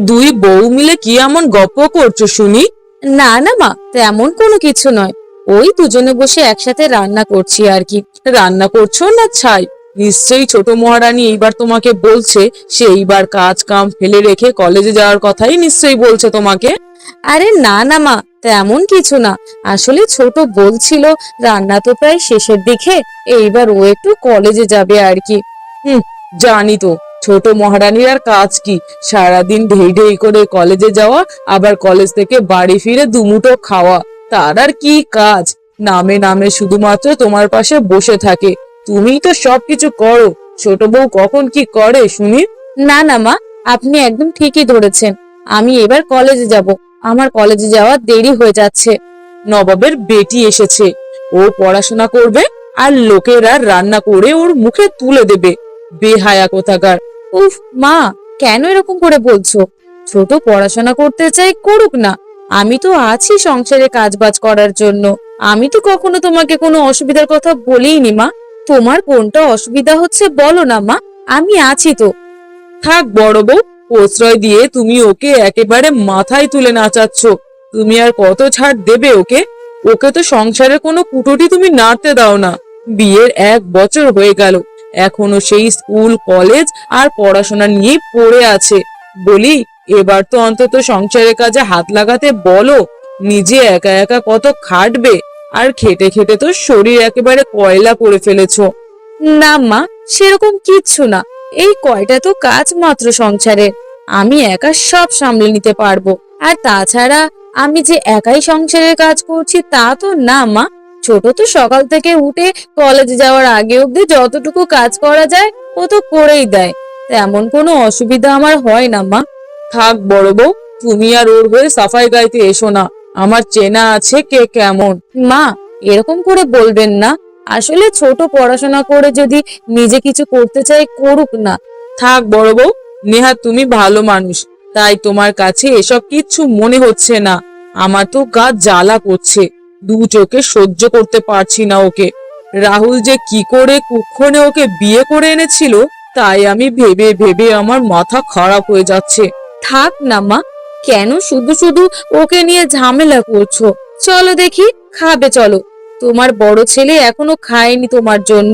দুই বউ মিলে কি এমন গপ্প করছো শুনি? না না মা, তেমন কোনো কিছু নয়। ওই দুজনে বসে একসাথে রান্না করছি আর কি। রান্না করছো না ছাই? নিশ্চয়ই ছোট মহারানী এইবার তোমাকে বলছে সে এইবার কাজ কাম ফেলে রেখে কলেজে যাওয়ার কথাই নিশ্চয়ই বলছে তোমাকে। আরে না না মা, তেমন কিছু না। আসলে ছোট বলছিল রান্না তো প্রায় শেষের দিকে, এইবার ও একটু কলেজে যাবে আর কি। হুম, জানি তো ছোট মহারানীর আর কাজ কি, সারাদিন ঢেই ঢেই করে কলেজে যাওয়া, আবার কলেজ থেকে বাড়ি ফিরে দুমুঠো খাওয়া। তার আর কি কাজ? নামে নামে শুধুমাত্র তোমার পাশে বসে থাকে। তুমিই তো সবকিছু করো, ছোট বউ কখন কি করে শুনি? না না মা, আপনি একদম ঠিকই ধরেছেন। আমি এবার কলেজে যাব, আমার কলেজে যাওয়ার দেরি হয়ে যাচ্ছে। নবাবের বেটি এসেছে, ও পড়াশোনা করবে আর লোকেরা রান্না করে ওর মুখে তুলে দেবে। বেহায়া কোথাকার। উফ মা, কেন এরকম করে বলছো? ছোট পড়াশোনা করতে চাই, করুক না। আমি তো আছি সংসারে কাজবাজ করার জন্য। আমি তো কখনো তোমাকে কোনো অসুবিধার কথা বলিনি মা। তোমার কোনটা অসুবিধা হচ্ছে বলো না মা, আমি আছি তো। থাক বড় বউ, প্রশ্রয় দিয়ে তুমি ওকে একেবারে মাথায় তুলে নাচাচ্ছ। তুমি আর কত ছাড় দেবে ওকে? ওকে তো সংসারের কোনো কুটোটি তুমি নাড়তে দাও না। বিয়ের 1 বছর হয়ে গেল, এখনো সেই স্কুল কলেজ আর পড়াশোনা নিয়েই পড়ে আছে। বলি, এবার তো অন্তত সংসারের কাজে হাত লাগাতে বলো। নিজে একা একা কত খাটবে, আর খেটে খেটে তো শরীর একেবারে কয়লা করে ফেলেছো। না মা, সেরকম কিচ্ছু না। এই কয়টা তো কাজ মাত্র সংসারের, আমি একা সব সামলে নিতে পারবো। আর তাছাড়া আমি যে একাই সংসারের কাজ করছি তা তো না মা। ছোট তো সকাল থেকে উঠে কলেজে যাওয়ার আগে অব্দি যতটুকু কাজ করা যায় ও তো করেই দেয়। তেমন কোনো অসুবিধা আমার হয় না মা। থাক বড় বউ, তুমি আর ওর হয়ে সাফাই গাইতে এসো না। আমার চেনা আছে কে কেমন। মা, এরকম করে বলবেন না। আসলে ছোট পড়াশোনা করে যদি নিজে কিছু করতে চাই, করুক না। থাক বড় বউ, নেহাত তুমি ভালো মানুষ, তাই তোমার কাছে এসব কিচ্ছু মনে হচ্ছে না। আমার তো গা জ্বালা করছে, দু চোখে সহ্য করতে পারছি না ওকে। রাহুল যে কি করে কুক্ষণে ওকে বিয়ে করে এনেছিল, তাই আমি ভেবে ভেবে আমার মাথা খারাপ হয়ে যাচ্ছে। থাক না মা, কেন শুধু শুধু ওকে নিয়ে ঝামেলা করছো? চলো দেখি, খাবে চলো। তোমার বড় ছেলে এখনো খায়নি তোমার জন্য।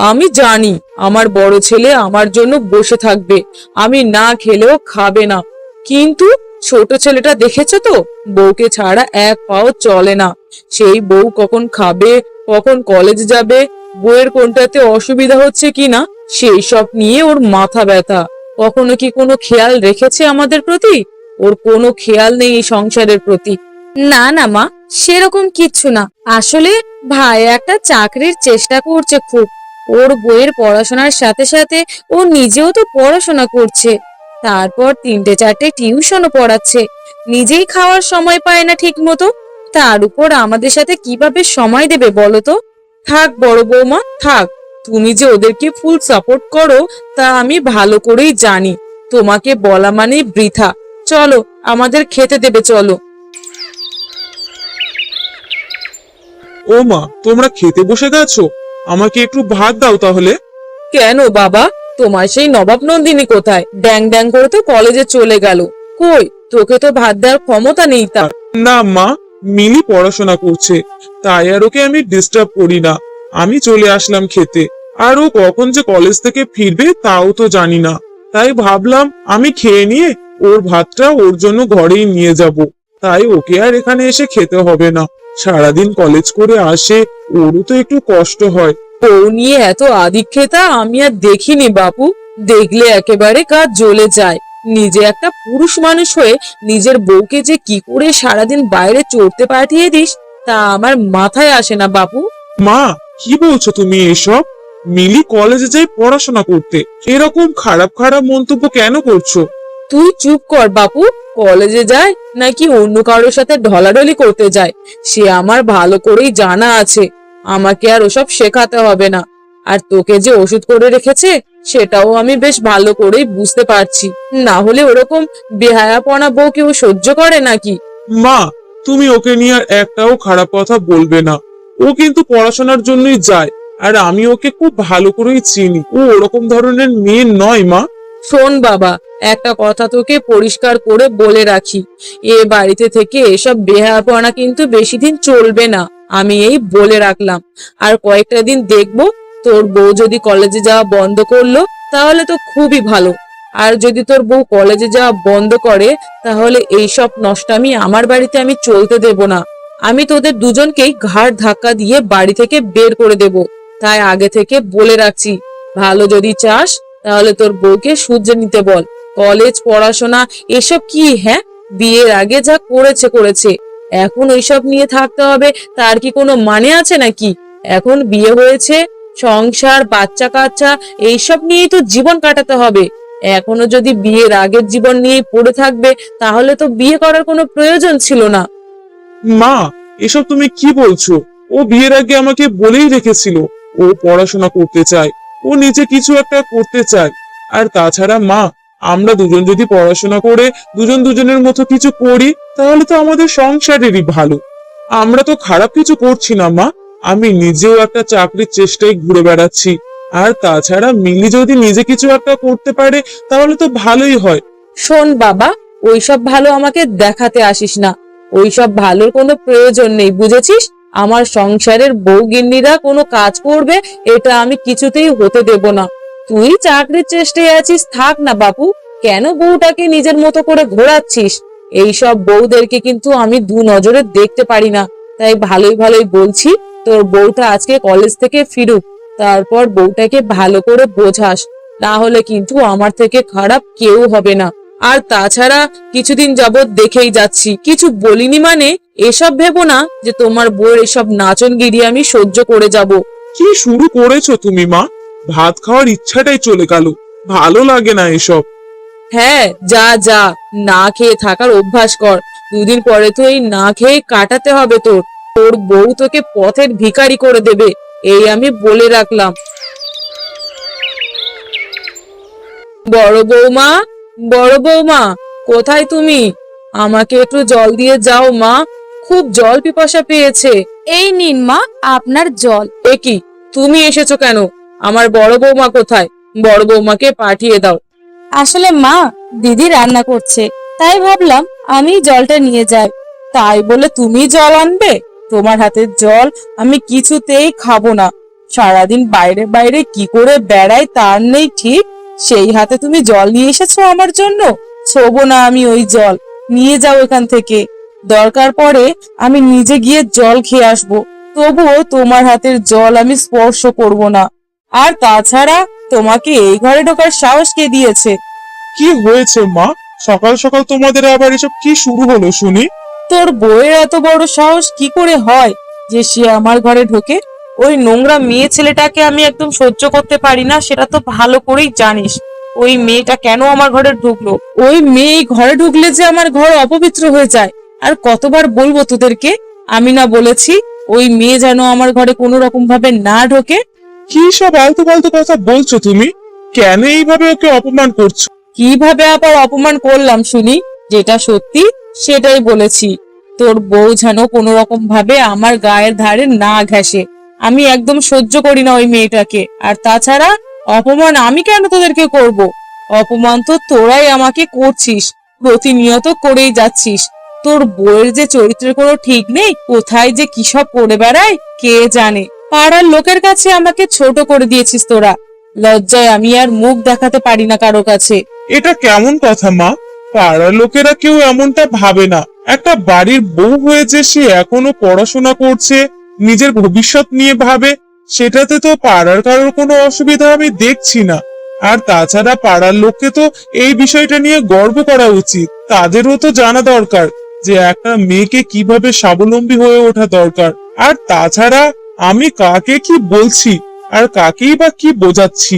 আমি জানি আমার বড় ছেলে আমার জন্য বসে থাকবে, আমি না খেলেও খাবে না। কিন্তু ছোট ছেলেটা দেখেছো তো, বউকে ছাড়া এক পাও চলে না। সেই বউ কখন খাবে, কখন কলেজ যাবে, বউয়ের কোনটাতে অসুবিধা হচ্ছে কিনা, সেই সব নিয়ে ওর মাথা ব্যথা। কখনো কি কোনো খেয়াল রেখেছে আমাদের প্রতি? ওর কোনো খেয়াল নেই এই সংসারের প্রতি। না না মা, সেরকম কিচ্ছু না। আসলে ভাই একটা চাকরির চেষ্টা করছে খুব। ওর বইয়ের পড়াশোনার সাথে সাথে ও নিজেও তো পড়াশোনা করছে। তারপর 3-4টে টিউশনও পড়াচ্ছে। নিজেই খাওয়ার সময় পায় না ঠিক মতো, তার উপর আমাদের সাথে কিভাবে সময় দেবে বলো তো? থাক বড় বৌমা থাক, তুমি যে ওদেরকে ফুল সাপোর্ট করো তা আমি ভালো করেই জানি। তোমাকে বলা মানে বৃথা। চলো, আমাদের খেতে দেবে চলো। ও মা, তোমরা খেতে বসে গেছো? আমাকে একটু ভাত দাও তাহলে। কেন বাবা, তোমার সেই নবাব নন্দিনী কোথায়? ড্যাং ড্যাং করে তো কলেজে চলে গেল। কই, তোকে তো ভাত দেওয়ার ক্ষমতা নেই তার। না মা, মিলি পড়াশোনা করছে, তাই আর ওকে আমি ডিস্টার্ব করি না। আমি চলে আসলাম খেতে। আর ও কখন যে কলেজ থেকে ফিরবে তাও তো জানি না, তাই ভাবলাম আমি খেয়ে নিয়ে ওর ভাতটা ওর জন্য ঘরেই নিয়ে যাব। তাই ওকে আর এখানে এসে খেতে হবে না। সারাদিন কলেজ করে আসে, ওরও তো একটু কষ্ট হয়। বউ নিয়ে এত আদিক্ষেতা আমি আর দেখিনি বাপু। দেখলে একেবারে গা জ্বলে যায়। নিজে একটা পুরুষ মানুষ হয়ে নিজের বউকে যে কি করে সারাদিন বাইরে চড়তে পাঠিয়ে দিস, তা আমার মাথায় আসে না বাপু। মা, কি বলছো তুমি এসব? মিলি কলেজে যাই পড়াশোনা করতে, এরকম খারাপ খারাপ মন্তব্য কেন করছো? তুই চুপ কর বাপু। কলেজে যায় নাকি অন্য কারোর সাথে ঢলাঢলি করতে যায় সে আমার ভালো করেই জানা আছে। আমাকে আর ওসব শেখাতে হবে না। আর তোকে যে ওষুধ করে রেখেছে সেটাও আমি বেশ ভালো করেই বুঝতে পারছি। না হলে ওরকম বেহায়াপনা বউ কেউ সহ্য করে নাকি? মা, তুমি ওকে নিয়ে আর একটাও খারাপ কথা বলবে না। ও কিন্তু পড়াশোনার জন্যই যায়, আর আমি ওকে খুব ভালো করেই চিনি। ও ওরকম ধরনের মেয়ে নয় মা। শোন বাবা, একটা কথা তোকে পরিষ্কার করে বলে রাখি, এ বাড়িতে থেকে এসব বেহায়াপনা কিন্তু বেশি দিন চলবে না। আমি এই বলে রাখলাম। আর কয়েকটা দিন দেখবো তোর বউ যদি কলেজে যাওয়া বন্ধ করলো তাহলে তো খুবই ভালো। আর যদি তোর বউ কলেজে যাওয়া বন্ধ করে তাহলে এইসব নষ্টামি আমার বাড়িতে আমি চলতে দেব না। আমি তোদের দুজনকেই ঘাড় ধাক্কা দিয়ে বাড়ি থেকে বের করে দেব। তাই আগে থেকে বলে রাখছি, ভালো যদি চাস তাহলে তোর বউকে শুধরে নিতে বল। কলেজ পড়াশোনা এসব কি, হ্যাঁ? বিয়ের আগে যা করেছে করেছে, এখন ওইসব নিয়ে থাকতে হবে তার কি কোনো মানে আছে নাকি? এখন বিয়ে হয়েছে, সংসার, বাচ্চা কাচ্চা এইসব নিয়েই তো জীবন কাটাতে হবে। এখনো যদি বিয়ের আগের জীবন নিয়েই পড়ে থাকবে তাহলে তো বিয়ে করার কোনো প্রয়োজন ছিল না। মা, এসব তুমি কি বলছো? ও বিয়ের আগে আমাকে বলেই রেখেছিল ও পড়াশোনা করতে চায়, ও নিজে কিছু একটা করতে চায়। আর তাছাড়া মা, আমরা দুজন যদি পড়াশোনা করে দুজন দুজনের মতো কিছু করি তাহলে তো আমাদের সংসারেরই ভালো। আমরা তো খারাপ কিছু করছি না মা। আমি নিজেও একটা চাকরির চেষ্টায় ঘুরে বেড়াচ্ছি। আর তাছাড়া মিলি যদি নিজে কিছু একটা করতে পারে তাহলে তো ভালোই হয়। শোন বাবা, ওইসব ভালো আমাকে দেখাতে আসিস না। ওইসব ভালোর কোনো প্রয়োজন নেই, বুঝেছিস? আমার সংসারের বউগিন্নিরা কোনো কাজ করবে এটা আমি কিছুতেই হতে দেব না। তুই চাকরির চেষ্টায় আছিস, থাক না বাপু। কেন বউটাকে নিজের মতো করে ঘোরাচ্ছিস? এইসব বউদেরকে কিন্তু আমি দু নজরে দেখতে পারি না। তাই ভালোই ভালোই বলছি, তোর বউটা আজকে কলেজ থেকে ফিরুক, তারপর বউটাকে ভালো করে বোঝাস। না হলে কিন্তু আমার থেকে খারাপ কেউ হবে না। আর তাছাড়া কিছুদিন যাবৎ দেখেই যাচ্ছি, কিছু বলিনি মানে এসব ভেবো না যে তোমার বউয়ের এসব নাচনগিরি আমি সহ্য করে যাব। কি শুরু করেছো তুমি মা? ভাত খাওয়ার ইচ্ছাটাই চলে গেল। ভালো লাগে না এসব। হ্যাঁ, যা যা, না খেয়ে থাকার অভ্যাস কর। দুদিন পরে তো এই না খেয়ে কাটাতে হবে তোর। তোর বউ তোকে পথের ভিখারি করে দেবে, এই আমি বলে রাখলাম। বড় বৌমা, বড় বৌমা, কোথায় তুমি? আমাকে একটু জল দিয়ে যাও মা, খুব জল পিপাসা পেয়েছে। এই নিন মা আপনার জল। এ কি, তুমি এসেছো কেন? আমার বড় বৌমা কোথায়? বড় বৌমাকে পাঠিয়ে দাও। আসলে মা, দিদি রান্না করছে, তাই ভাবলাম আমি জলটা নিয়ে যাই। তাই বলে তুমি জল আনবে? তোমার হাতের জল আমি কিছুতেই খাবো না। সারাদিন বাইরে বাইরে কি করে বেড়াই তার নেই ঠিক, সেই হাতে তুমি জল নিয়ে এসেছো আমার জন্য? ছোবো না আমি ওই জল, নিয়ে যাও এখান থেকে। দরকার পড়ে আমি নিজে গিয়ে জল খেয়ে আসবো, তবুও তোমার হাতের জল আমি স্পর্শ করব না। আর তাছাড়া তোমাকে এই ঘরে ঢোকার সাহস কে দিয়েছে? কি হয়েছে মা? সকাল সকাল তোমাদের আবার এসব কি শুরু হলো শুনি? তোর বউয়ের এত বড় সাহস কি করে হয় যে সে আমার ঘরে ঢোকে? ওই নোংরা মেয়ে ছেলেটাকে আমি একদম সহ্য করতে পারি না, সেটা তো ভালো করেই জানিস। ওই মেয়েটা কেন আমার ঘরে ঢুকলো? ওই মেয়ে ঘরে ঢুকলে যে আমার ঘর অপবিত্র হয়ে যায়। আর কতবার বলবো তোদেরকে, আমি না বলেছি ওই মেয়ে যেন আমার ঘরে কোনো রকম ভাবে না ঢোকে? কি সব আলতু ফালতু কথা বলছো তুমি? কেন এইভাবে ওকে অপমান করছো? কিভাবে আবার অপমান করলাম শুনি? যেটা সত্যি সেটাই বলেছি। তোর বউ যেন কোনো রকম ভাবে আমার গায়ের ধারে না ঘেঁষে। আমি একদম সহ্য করি না ওই মেয়েটাকে। আর তাছাড়া অপমান আমি কেন তোদেরকে করব? অপমান তো তোরাই আমাকে করছিস, প্রতিনিয়ত করেই যাচ্ছিস। তোর বউয়ের যে চরিত্রের কোনো ঠিক নেই, কোথায় যে কি সব করে বেড়ায় কে জানে। পাড়ার লোকের কাছে আমাকে ছোট করে দিয়েছিস তোরা। লজ্জায় আমি আর মুখ দেখাতে পারি না কারো কাছে। এটা কেমন কথা মা? পাড়ার লোকেরা কেউ এমনটা ভাবে না। একটা বাড়ির বউ হয়ে যে সে এখনো পড়াশোনা করছে, নিজের ভবিষ্যৎ নিয়ে ভাবে, সেটাতে তো পাড়ার কারোর কোনো অসুবিধা আমি দেখছি না। আর তাছাড়া পাড়ার লোককে তো এই বিষয়টা নিয়ে গর্ব করা উচিত। তাদেরও তো জানা দরকার যে একটা মেয়েকে কিভাবে স্বাবলম্বী হয়ে ওঠা দরকার। আর তাছাড়া আমি কাকে কি বলছি আর কাকেই বা কি বোঝাচ্ছি?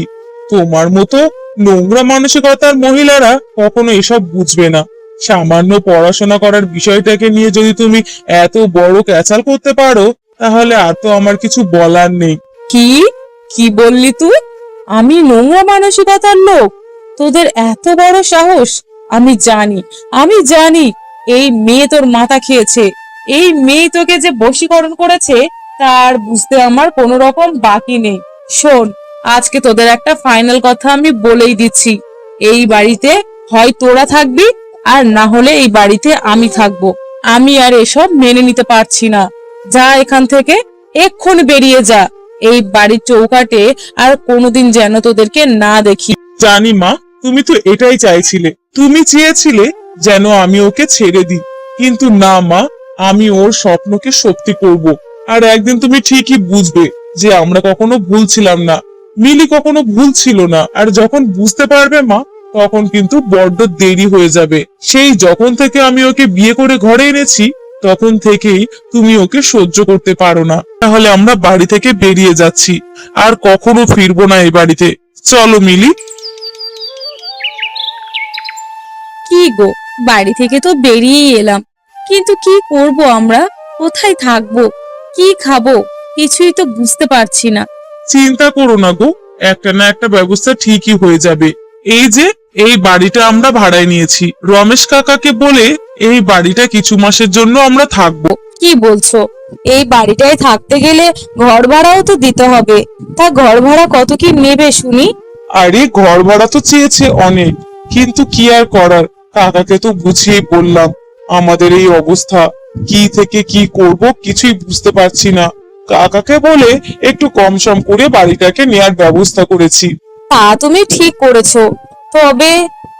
তোমার মতো নোংরা মানসিকতার মহিলারা কখনো এসব বুঝবে না। সামান্য পড়াশোনা করার বিষয়টাকে নিয়ে যদি তুমি এত বড় ক্যাচাল করতে পারো তাহলে আর তো আমার কিছু বলার নেই। কি কি বললি তুই? আমি নোংরা মানসিকতার লোক? তোদের এত বড় সাহস! আমি জানি, আমি জানি এই মেয়ে তোর মাথা খেয়েছে। এই মেয়ে তোকে যে বশীকরণ করেছে তার বুঝতে আমার কোনো রকম বাকি নেই। শোন, আজকে তোদের একটা ফাইনাল কথা আমি বলেই দিচ্ছি। এই বাড়িতে হয় তোরা থাকবি আর না হলে এই বাড়িতে আমি থাকবো। আমি আর এসব মেনে নিতে পারছি না। যা এখান থেকে, এক্ষুনি বেরিয়ে যা। এই বাড়ির চৌকাটে আর কোনোদিন যেন তোদেরকে না দেখি। জানি মা, তুমি তো এটাই চাইছিলে। তুমি চেয়েছিলে যেন আমি ওকে ছেড়ে দিই, কিন্তু না মা, আমি ওর স্বপ্নকে সত্যি করব। আর একদিন তুমি ঠিকই বুঝবে যে আমরা কখনো ভুল ছিলাম না, মিলি কখনো ভুল ছিল না। আর যখন বুঝতে পারবে মা, তখন কিন্তু বড্ড দেরি হয়ে যাবে। সেই যখন থেকে আমি ওকে বিয়ে করে ঘরে এনেছি, তখন থেকেই তুমি ওকে সহ্য করতে পারো না। তাহলে আমরা বাড়ি থেকে বেরিয়ে যাচ্ছি, আর কখনো ফিরবো না এই বাড়িতে। চলো মিলি। কি গো, বাড়ি থেকে তো বেরিয়েই এলাম, কিন্তু কি করব আমরা? কোথায় থাকবো, কি খাবো, কিছুই তো বুঝতে পারছি না। চিন্তা করো না গো, একটা না একটা ব্যবস্থা ঠিকই হয়ে যাবে। এই যে এই বাড়িটা আমরা ভাড়ায় নিয়েছি, রমেশ কাকাকে বলে এই বাড়িটা কিছু মাসের জন্য আমরা থাকবো। কি বলছো? এই বাড়িটায় থাকতে গেলে ঘর ভাড়াও তো দিতে হবে। তা ঘর ভাড়া কত কি নেবে শুনি? আরে ঘর ভাড়া তো চেয়েছে অনেক, কিন্তু কি আর করার, কাকাকে তো বুঝিয়ে বললাম আমাদের এই অবস্থা, কি থেকে কি করব কিছুই বুঝতে পারছি না। কাকাকে বলে একটু কম সম করে বাড়িটাকে নেয়ার ব্যবস্থা করেছি। তা তুমি ঠিক করেছো। তবে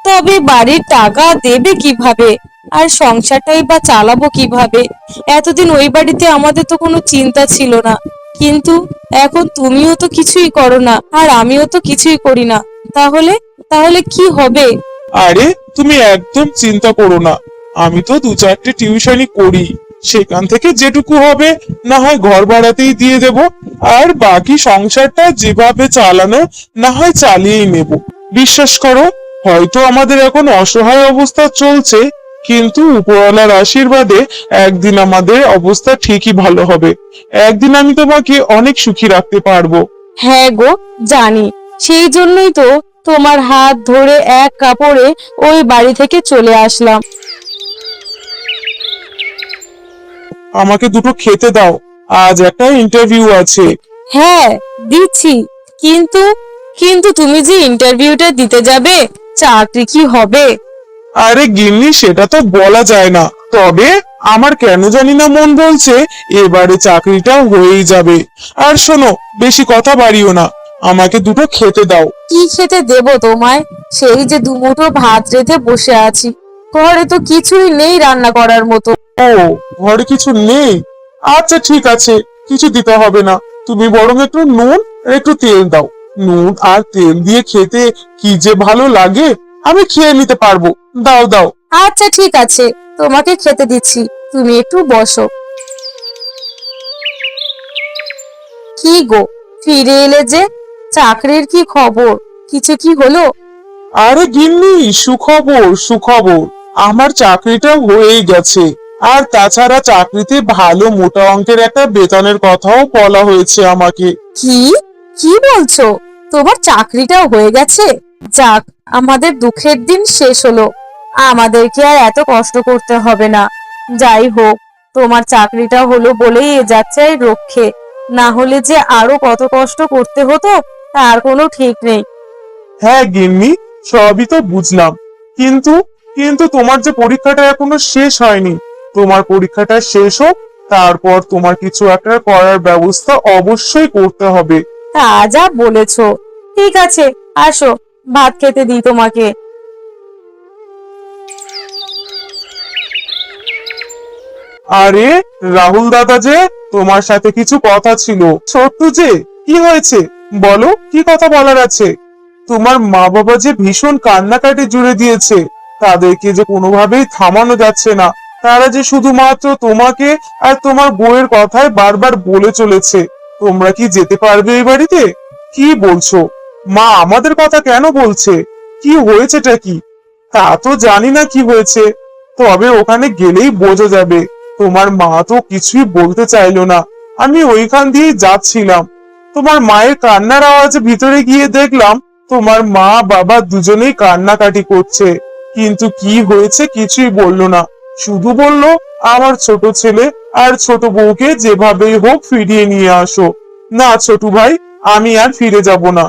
তবে বাড়ির টাকা দেবে কিভাবে? আর সংসারটাই বা চালাবো কিভাবে? এতদিন ওই বাড়িতে আমাদের তো কোনো চিন্তা ছিল না, কিন্তু এখন তুমিও তো কিছুই করো না আর আমিও তো কিছুই করি না। তাহলে তাহলে কি হবে? আরে তুমি একদম চিন্তা করো না, আমি তো 2-4টে টিউশনি করি, সেখান থেকে যেটুকু হবে না হয় ঘর ভাড়াতেই দিয়ে দেব, আর বাকি সংসারটা যেভাবে চালানো না হয় চালিয়েই নেব। বিশ্বাস করো, হয়তো আমাদের এখন অসহায় অবস্থা চলছে, কিন্তু উপরওয়ালার আশীর্বাদে একদিন আমাদের অবস্থা ঠিকই ভালো হবে। একদিন আমি তোমাকে অনেক সুখী রাখতে পারবো। হ্যাঁ গো, জানি। সেই জন্যই তো তোমার হাত ধরে এক কাপড়ে ওই বাড়ি থেকে চলে আসলাম। আমাকে দুটো খেতে দাও, আজ একটা ইন্টারভিউ আছে। হ্যাঁ, দিচ্ছি। কিন্তু কিন্তু তুমি যে ইন্টারভিউটা দিতে যাবে, চাকরি কি হবে? আরে গিন্নি, সেটা তো বলা যায় না, তবে আমার কেন জানি না মন বলছে এবারে চাকরিটা হয়েই যাবে। আর শোনো, বেশি কথা বাড়িও না, আমাকে দুটো খেতে দাও। কি খেতে দেবো তোমায়? সেই যে দুমুঠো ভাত রেঁধে বসে আছি, ঘরে তো কিছুই নেই রান্না করার মতো। ও, ঘরে কিছু নেই? আচ্ছা ঠিক আছে, কিছু দিতে হবে না, তুমি বরং একটু নুন আর একটু তেল দাও। নুন আর তেল দিয়ে খেতে কি যে ভালো লাগে, আমি খেয়ে নিতে পারবো। দাও দাও। আচ্ছা ঠিক আছে, তোমাকে খেতে দিচ্ছি, তুমি একটু বসো। কি গো, ফিরে এলে যে? চাকরির কি খবর? কিছু কি হলো? আরে গিন্নি, সুখবর সুখবর, আমার চাকরিটা হয়েই গেছে। আর তাছাড়া চাকরিতে ভালো মোটা অঙ্কের একটা বেতনের কথাও বলা হয়েছে আমাকে। কি কি বলছো? তোমার চাকরিটাও হয়ে গেছে? যাক, আমাদের দুঃখের দিন শেষ হলো। আমাদেরকে আর এত কষ্ট করতে হবে না। যাই হোক, তোমার চাকরিটা হলো বলেই এ যাত্রায় রক্ষে, না হলে যে আরো কত কষ্ট করতে হতো তার কোনো ঠিক নেই। হ্যাঁ গিন্নি, সবই তো বুঝলাম, কিন্তু কিন্তু তোমার যে পরীক্ষাটা এখনো শেষ হয়নি, তোমার পরীক্ষাটা শেষ হোক, তারপর তোমার কিছু একটা করার ব্যবস্থা অবশ্যই করতে হবে। তা যা বলেছো। ঠিক আছে, আসো, ভাত খেতে দিই তোমাকে। আরে রাহুল দাদা যে, তোমার সাথে কিছু কথা ছিল। ছোট্টু যে, কি হয়েছে বলো, কি কথা বলার আছে? তোমার মা বাবা যে ভীষণ কান্নাকাটি জুড়ে দিয়েছে, তাদেরকে যে কোনোভাবেই থামানো যাচ্ছে না। তারা যে শুধুমাত্র তোমাকে আর তোমার বউয়ের কথায় বারবার বলে চলেছে। তোমরা কি যেতে পারবে এই বাড়িতে? কি বলছো? মা আমাদের কথা কেন বলছে? কি হয়েছেটা কি? তা তো জানি না কি হয়েছে, তবে ওখানে গেলেই বোঝা যাবে। তোমার মা তো কিছুই বলতে চাইলো না। আমি ওইখান দিয়েই যাচ্ছিলাম, তোমার মায়ের কান্নার আওয়াজে ভিতরে গিয়ে দেখলাম তোমার মা বাবা দুজনেই কান্নাকাটি করছে, কিন্তু কি হয়েছে কিছুই বললো না। শুধু বলল আমার ছোট ছেলে আর ছোট বউকে যেভাবেই হোক ফিরিয়ে নিয়ে আসো। না ছোট ভাই, আমি আর ফিরে যাব না।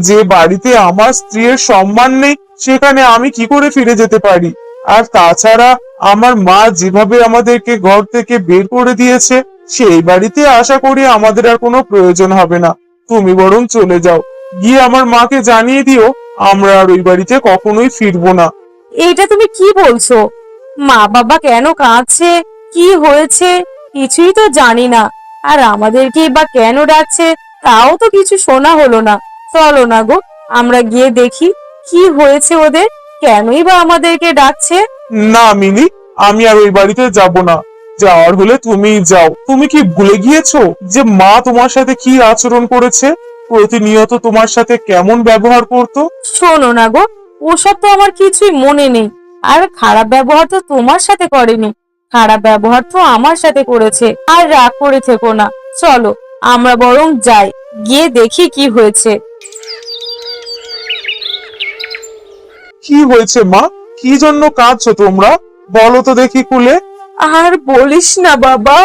যে বাড়িতে আমার স্ত্রীর সম্মান নেই, সেখানে আমি কি করে ফিরে যেতে পারি? আর তাছাড়া আমার মা যেভাবে আমাদেরকে ঘর থেকে বের করে দিয়েছে, সেই বাড়িতে আশা করি আমাদের আর কোনো প্রয়োজন হবে না। তুমি বরং চলে যাও, গিয়ে আমার মাকে জানিয়ে দিও আমরা আর ওই বাড়িতে কখনোই ফিরবো না। এটা তুমি কি বলছো? মা বাবা কেন কাঁদছে, কি হয়েছে কিছুই তো জানি না। আর আমাদেরকে বা কেন ডাকছে তাও তো কিছু শোনা হলো না। চলো না গো, আমরা গিয়ে দেখি কি হয়েছে ওদের, কেনই বা আমাদেরকে ডাকছে। না মিলি, আমি আর ওই বাড়িতে যাব না। যাওয়ার হলে তুমিই যাও। তুমি কি ভুলে গিয়েছো যে মা তোমার সাথে কি আচরণ করেছে? প্রতিনিয়ত তোমার সাথে কেমন ব্যবহার করতো? শোনো না গো, ওসব তো আমার কিছুই মনে নেই। আর খারাপ ব্যবহার তো তোমার সাথে করেনি, খারাপ ব্যবহার তো আমার সাথে করেছে। আর রাগ করে থেকো না, চলো আমরা বরং যাই, গিয়ে দেখি কি হয়েছে। কি হয়েছে মা? কি জন্য কাঁদছো তোমরা? বলো তো দেখি খুলে। আর বলিস না বাবা,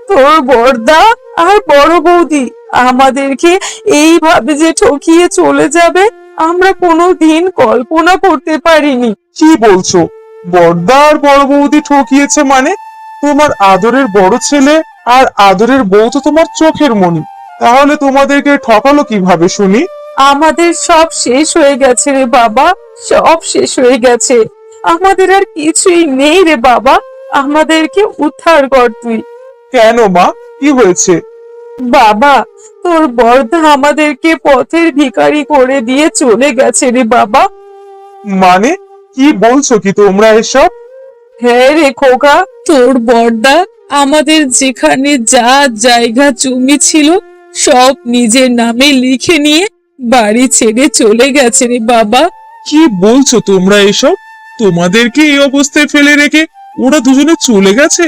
তোর বড়দা আর বড় বৌদি আমাদেরকে এইভাবে যে ঠকিয়ে চলে যাবে আমরা কোনোদিন কল্পনা করতে পারিনি। কি বলছো? বড়দা আর বড় বৌদি ঠকিয়েছে মানে? তোমার আদরের বড় ছেলে আর আদরের বউ তো তোমার চোখের মণি, তাহলে তোমাদেরকে ঠকালো কিভাবে শুনি? আমাদের সব শেষ হয়ে গেছে রে বাবা, সব শেষ হয়ে গেছে। আমাদের আর কিছুই নেই রে বাবা, আমাদেরকে উদ্ধার কর তুই। কেন মা, কি হয়েছে? বাবা, তোর বড়দা আমাদেরকে পথের ভিখারি করে দিয়ে চলে গেছে রে বাবা। মানে কি বলছো কি তোমরা এসব? হ্যাঁ রে খোকা, তোর বড়দা আমাদের যেখানে যা জায়গা জমি ছিল সব নিজের নামে লিখে নিয়ে বাড়ি ছেড়ে চলে গেছে রে বাবা। কি বলছো তোমরা এসব? তোমাদেরকে এই অবস্থায় ফেলে রেখে ওরা দুজনে চলে গেছে?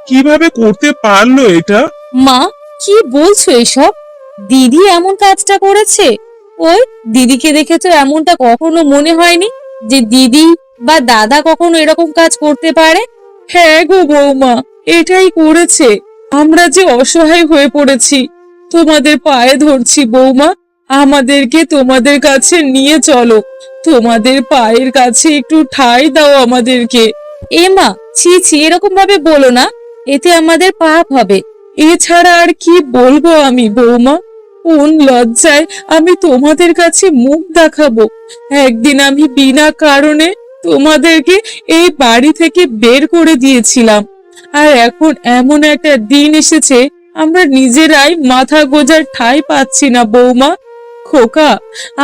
কিভাবে করতে পারলো এটা? মা, কি বলছো এসব? দিদি এমন কাজটা করেছে? ওই দিদিকে দেখে তো এমনটা কখনো মনে হয়নি যে দিদি বা দাদা কখনো এরকম কাজ করতে পারে। হ্যাঁ গো বৌমা, এটাই করেছে। আমরা যে অসহায় হয়ে পড়েছি, তোমাদের পায়ে ধরছি বৌমা, আমাদেরকে তোমাদের কাছে নিয়ে চলো, তোমাদের পায়ের কাছে একটু ঠাঁই দাও আমাদেরকে। এ মা, ছি ছি, এরকম ভাবে বলো না, এতে আমাদের পাপ হবে। এছাড়া আর কি বলবো আমি বৌমা? কোন লজ্জায় আমি তোমাদের কাছে মুখ দেখাবো? একদিন আমি বিনা কারণে তোমাদেরকে এই বাড়ি থেকে বের করে দিয়েছিলাম, আর এখন এমন একটা দিন এসেছে আমরা নিজেরাই মাথা গোঁজার ঠাঁই পাচ্ছি না বৌমা। খোকা,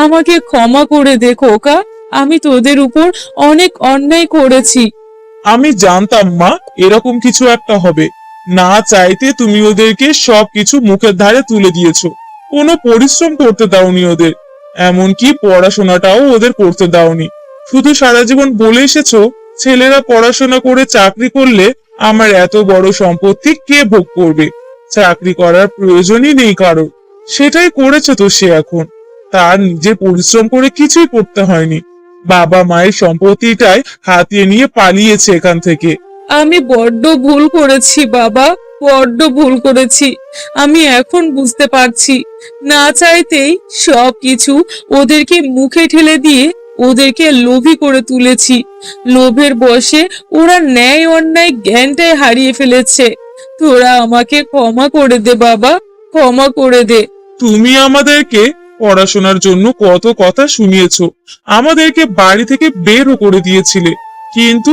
আমাকে ক্ষমা করে দে খোকা, আমি তোদের উপর অনেক অন্যায় করেছি। আমি জানতাম মা এরকম কিছু একটা হবে। না চাইতে তুমি ওদেরকে সবকিছু মুখের ধারে তুলে দিয়েছো, কোনো পরিশ্রম করতে দাওনি ওদের, এমনকি পড়াশোনাটাও ওদের করতে দাওনি। শুধু সারা জীবন বলে এসেছো ছেলেরা পড়াশোনা করে চাকরি করলে আমার এত বড় সম্পত্তি কে ভোগ করবে? চাকরি করার প্রয়োজনই নেই কারোর। সেটাই করেছে তো সে এখন। তার নিজের পরিশ্রম করে কিছুই করতে হয়নি, বাবা মায়ের সম্পত্তিটাই হাতিয়ে নিয়ে পালিয়েছে এখান থেকে। আমি বড্ড ভুল করেছি বাবা, বড্ড ভুল করেছি। আমি এখন বুঝতে পারছি, না চাইতেই সবকিছু ওদেরকে মুখে ঠেলে দিয়ে ওদেরকে লোভী করে তুলেছি। লোভের বশে ওরা ন্যায় অন্যায় জ্ঞানটাই হারিয়ে ফেলেছে। তোরা আমাকে ক্ষমা করে দে বাবা, ক্ষমা করে দে। তুমি আমাদেরকে পড়াশোনার জন্য কত কথা শুনিয়েছো, আমাদেরকে বাড়ি থেকে বেরও করে দিয়েছিলে, কিন্তু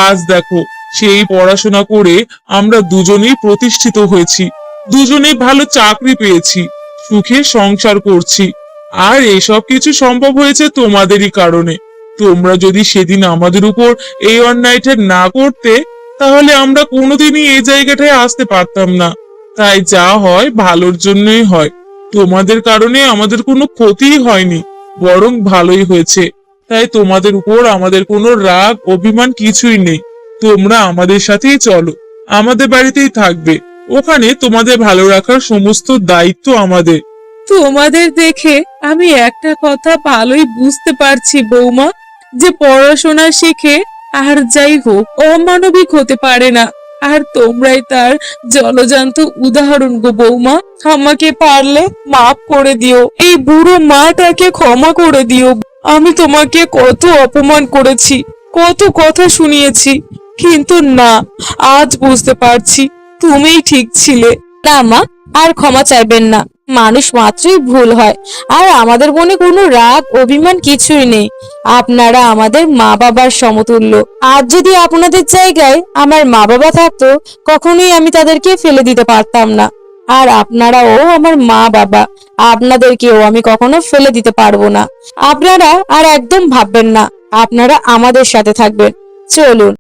আজ দেখো সেই পড়াশোনা করে আমরা দুজনেই প্রতিষ্ঠিত হয়েছি, দুজনেই ভালো চাকরি পেয়েছি, সুখে সংসার করছি। আর এসব কিছু সম্ভব হয়েছে তোমাদেরই কারণে। তোমরা যদি সেদিন আমাদের উপর এই অন্যায়টা না করতে, তাহলে আমরা কোনোদিনই এই জায়গাটায় আসতে পারতাম না। তাই যা হয় ভালোর জন্যই হয়। তোমাদের কারণে আমাদের কোনো ক্ষতিই হয়নি, বরং ভালোই হয়েছে। তাই তোমাদের উপর আমাদের কোনো রাগ অভিমান কিছুই নেই। তোমরা আমাদের সাথেই চলো, আমাদের বাড়িতেই থাকবে, ওখানে তোমাদের ভালো রাখার সমস্ত দায়িত্ব আমাদের। তোমাদের দেখে আমি একটা কথা ভালোই বুঝতে পারছি বৌমা, যে পড়াশোনা শিখে আর যাই হোক অমানবিক হতে পারে না। আর তোমরাই তার জলজান্ত উদাহরণ গো বৌমা। আমাকে পারলে মাফ করে দিও, এই বুড়ো মাটাকে ক্ষমা করে দিও। আমি তোমাকে কত অপমান করেছি, কত কথা শুনিয়েছি, কিন্তু না, আজ বুঝতে পারছি তুমিই ঠিক ছিলে। না মা, আর ক্ষমা চাইবেন না। মানুষ মাত্রই ভুল হয়, আর আমাদের মনে কোনো রাগ অভিমান কিছুই নেই। আপনারা আমাদের মা বাবার সমতুল্য। আজ যদি আপনাদের জায়গায় আমার মা বাবা থাকতো, কখনোই আমি তাদেরকে ফেলে দিতে পারতাম না। আর আপনারাও আমার মা বাবা, আপনাদেরকেও আমি কখনো ফেলে দিতে পারবো না। আপনারা আর একদম ভাববেন না, আপনারা আমাদের সাথে থাকবেন। চলুন।